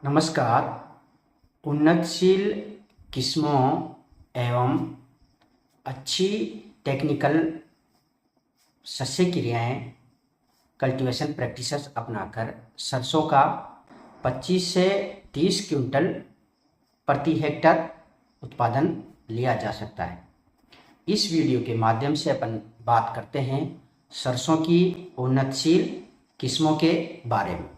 नमस्कार। उन्नतशील किस्मों एवं अच्छी टेक्निकल सस्य क्रियाएँ कल्टीवेशन प्रैक्टिसेस अपनाकर सरसों का 25 से 30 क्विंटल प्रति हेक्टर उत्पादन लिया जा सकता है। इस वीडियो के माध्यम से अपन बात करते हैं सरसों की उन्नतशील किस्मों के बारे में।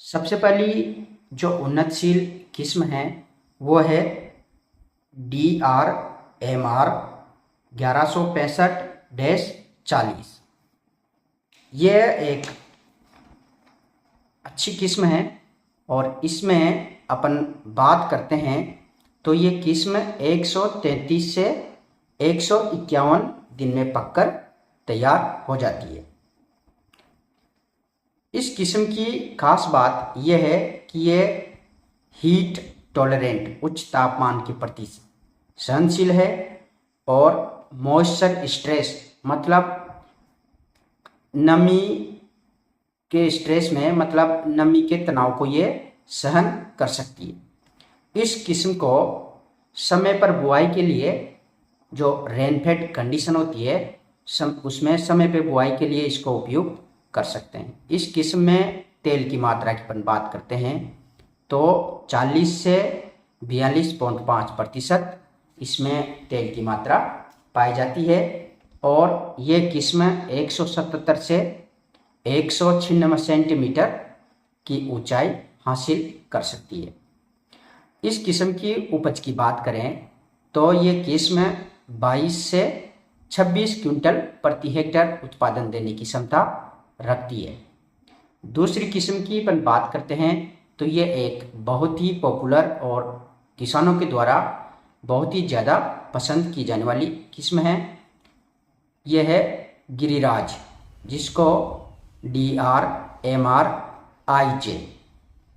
सबसे पहली जो उन्नतशील किस्म है वो है DRMR 1165-40। यह एक अच्छी किस्म है और इसमें अपन बात करते हैं तो ये किस्म 133 से 151 दिन में पककर तैयार हो जाती है। इस किस्म की खास बात यह है कि ये हीट टॉलरेंट उच्च तापमान के प्रति सहनशील है और मॉइस्चर स्ट्रेस मतलब नमी के स्ट्रेस में मतलब नमी के तनाव को ये सहन कर सकती है। इस किस्म को समय पर बुआई के लिए जो रेनफेड कंडीशन होती है उसमें समय पर बुआई के लिए इसको उपयुक्त कर सकते हैं। इस किस्म में तेल की मात्रा की अपन बात करते हैं तो 40 से 42.5% इसमें तेल की मात्रा पाई जाती है और ये किस्म 177 से 196 सेंटीमीटर की ऊंचाई हासिल कर सकती है। इस किस्म की उपज की बात करें तो ये किस्म 22 से 26 क्विंटल प्रति हेक्टर उत्पादन देने की क्षमता रखती है। दूसरी किस्म की अपन बात करते हैं तो ये एक बहुत ही पॉपुलर और किसानों के द्वारा बहुत ही ज़्यादा पसंद की जाने वाली किस्म है। यह है गिरिराज, जिसको DRMR IJ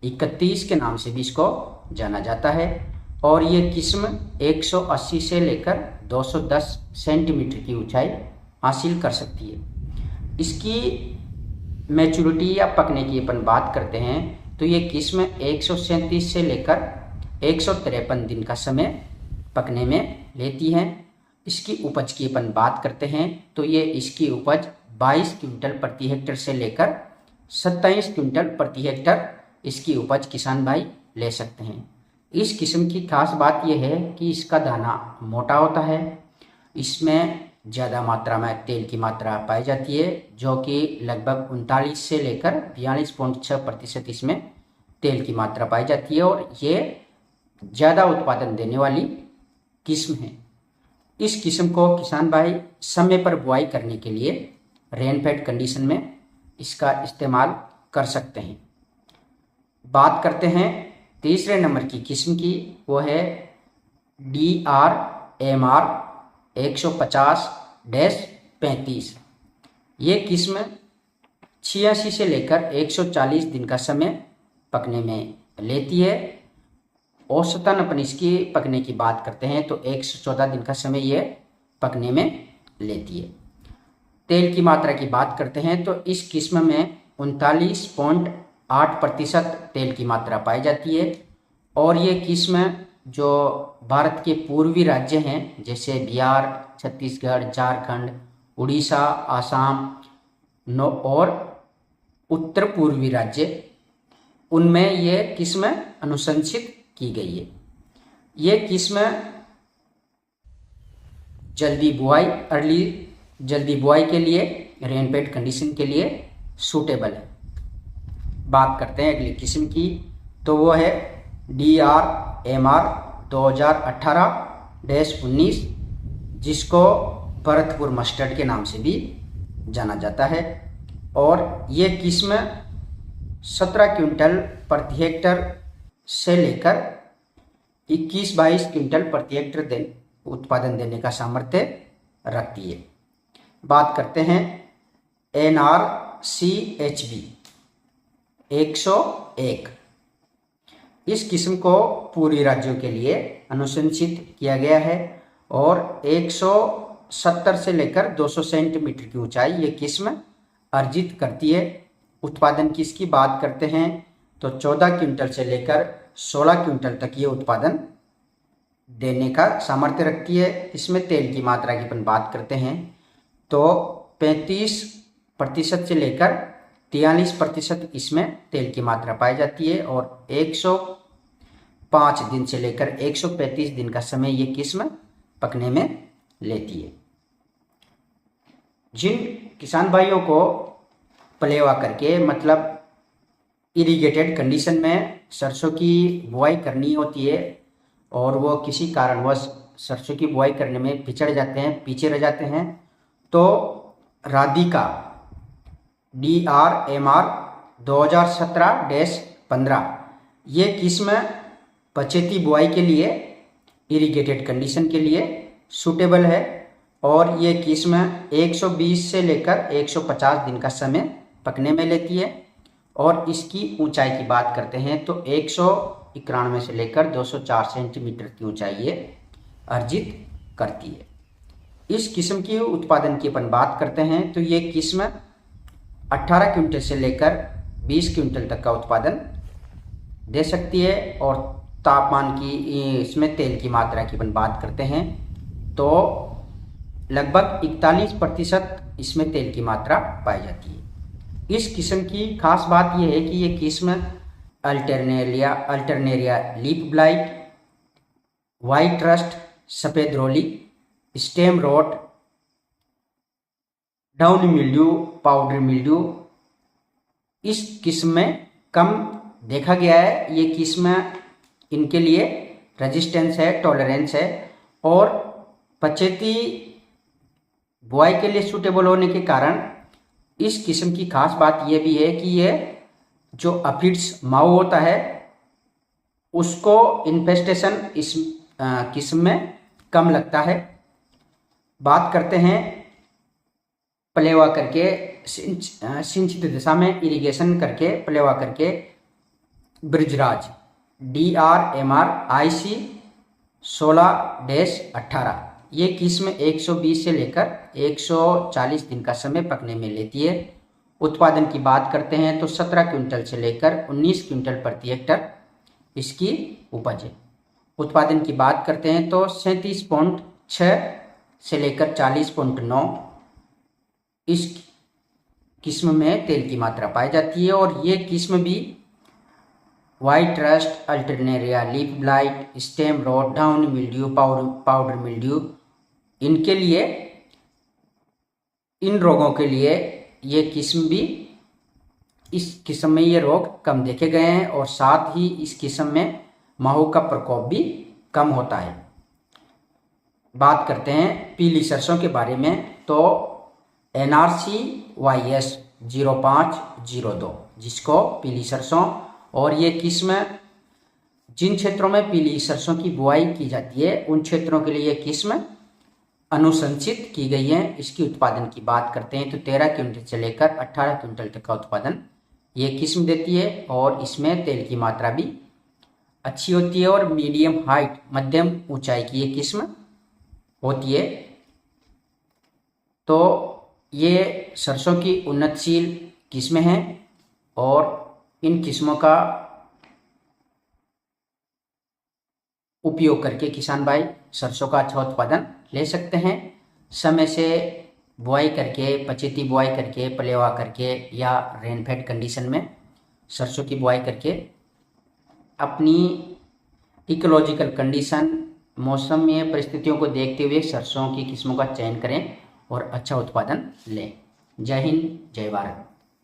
31 के नाम से भी इसको जाना जाता है और ये किस्म 180 से लेकर 210 सेंटीमीटर की ऊंचाई हासिल कर सकती है। इसकी मैच्योरिटी या पकने की अपन बात करते हैं तो ये किस्म 137 से लेकर 153 दिन का समय पकने में लेती है। इसकी उपज की अपन बात करते हैं तो ये इसकी उपज 22 क्विंटल प्रति हेक्टर से लेकर 27 क्विंटल प्रति हेक्टर इसकी उपज किसान भाई ले सकते हैं। इस किस्म की खास बात यह है कि इसका दाना मोटा होता है, इसमें ज़्यादा मात्रा में तेल की मात्रा पाई जाती है जो कि लगभग 39 से लेकर 42.6% इसमें तेल की मात्रा पाई जाती है और ये ज़्यादा उत्पादन देने वाली किस्म है। इस किस्म को किसान भाई समय पर बुआई करने के लिए रेनफेड कंडीशन में इसका इस्तेमाल कर सकते हैं। बात करते हैं तीसरे नंबर की किस्म की, वो है DRMR 150-35। ये किस्म 86 से लेकर 140 दिन का समय पकने में लेती है। औसतन अपन इसकी पकने की बात करते हैं तो 114 दिन का समय ये पकने में लेती है। तेल की मात्रा की बात करते हैं तो इस किस्म में 39.8% तेल की मात्रा पाई जाती है और ये किस्म जो भारत के पूर्वी राज्य हैं जैसे बिहार, छत्तीसगढ़, झारखंड, उड़ीसा, आसाम और उत्तर पूर्वी राज्य उनमें ये किस्म अनुशंसित की गई है। ये किस्म जल्दी बुआई के लिए रेनफेड कंडीशन के लिए सूटेबल है। बात करते हैं अगली किस्म की तो वो है DRMR 2018-19, जिसको भरतपुर मस्टर्ड के नाम से भी जाना जाता है और ये किस्म 17 क्विंटल प्रति हेक्टर से लेकर 21-22 क्विंटल प्रति हेक्टर उत्पादन देने का सामर्थ्य रखती है। बात करते हैं NRCHB 101। इस किस्म को पूर्वी राज्यों के लिए अनुशंसित किया गया है और 170 से लेकर 200 सेंटीमीटर की ऊंचाई ये किस्म अर्जित करती है। उत्पादन की इसकी बात करते हैं तो 14 क्विंटल से लेकर 16 क्विंटल तक ये उत्पादन देने का सामर्थ्य रखती है। इसमें तेल की मात्रा की अपन बात करते हैं तो 35% से लेकर 43% इसमें तेल की मात्रा पाई जाती है और 105 दिन से लेकर 135 दिन का समय ये किस्म पकने में लेती है। जिन किसान भाइयों को पलेवा करके मतलब इरिगेटेड कंडीशन में सरसों की बुआई करनी होती है और वो किसी कारणवश सरसों की बुआई करने में पिछड़ जाते हैं, पीछे रह जाते हैं, तो राधिका DRMR 2017-15 ये किस्म पछेती बुआई के लिए इरिगेटेड कंडीशन के लिए सूटेबल है और ये किस्म 120 से लेकर 150 दिन का समय पकने में लेती है और इसकी ऊंचाई की बात करते हैं तो 191 से लेकर 204 सेंटीमीटर की ऊंचाई ये अर्जित करती है। इस किस्म की उत्पादन की अपन बात करते हैं तो ये किस्म 18 क्विंटल से लेकर 20 क्विंटल तक का उत्पादन दे सकती है और तापमान की इसमें तेल की मात्रा की अपन बात करते हैं तो लगभग 41% इसमें तेल की मात्रा पाई जाती है। इस किस्म की खास बात यह है कि ये किस्म alternaria leaf blight, white rust, सफ़ेद रोली, stem rot, down mildew, powder mildew इस किस्म में कम देखा गया है। ये किस्म इनके लिए रेजिस्टेंस है, टॉलरेंस है और पछेती बुआई के लिए सूटेबल होने के कारण इस किस्म की खास बात यह भी है कि ये जो अफिड्स माऊ होता है उसको इन्फेस्टेशन इस किस्म में कम लगता है। बात करते हैं पलेवा करके सिंचित दिशा में इरिगेशन करके पलेवा करके ब्रिजराज DRMR IC 16-18 ये किस्म 120 से लेकर 140 दिन का समय पकने में लेती है। उत्पादन की बात करते हैं तो 17 क्विंटल से लेकर 19 क्विंटल प्रति हेक्टर इसकी उपज है। उत्पादन की बात करते हैं तो 37.6 से लेकर 40.9 इस किस्म में तेल की मात्रा पाई जाती है और ये किस्म भी white rust, Alternaria leaf blight, stem rot, down mildew, powder mildew इनके लिए इन रोगों के लिए ये किस्म भी इस किस्म में ये रोग कम देखे गए हैं और साथ ही इस किस्म में माहू का प्रकोप भी कम होता है। बात करते हैं पीली सरसों के बारे में तो NRC YS 0502 जिसको पीली सरसों और ये किस्म जिन क्षेत्रों में पीली सरसों की बुआई की जाती है उन क्षेत्रों के लिए ये किस्म अनुशंसित की गई है। इसकी उत्पादन की बात करते हैं तो 13 क्विंटल से लेकर 18 क्विंटल तक का उत्पादन ये किस्म देती है और इसमें तेल की मात्रा भी अच्छी होती है और मीडियम हाइट मध्यम ऊंचाई की ये किस्म होती है। तो ये सरसों की उन्नतशील किस्में हैं और इन किस्मों का उपयोग करके किसान भाई सरसों का अच्छा उत्पादन ले सकते हैं। समय से बुआई करके, पछेती बुआई करके, पलेवा करके या रेनफेड कंडीशन में सरसों की बुआई करके अपनी इकोलॉजिकल कंडीशन मौसमीय परिस्थितियों को देखते हुए सरसों की किस्मों का चयन करें और अच्छा उत्पादन लें। जय हिंद, जय भारत।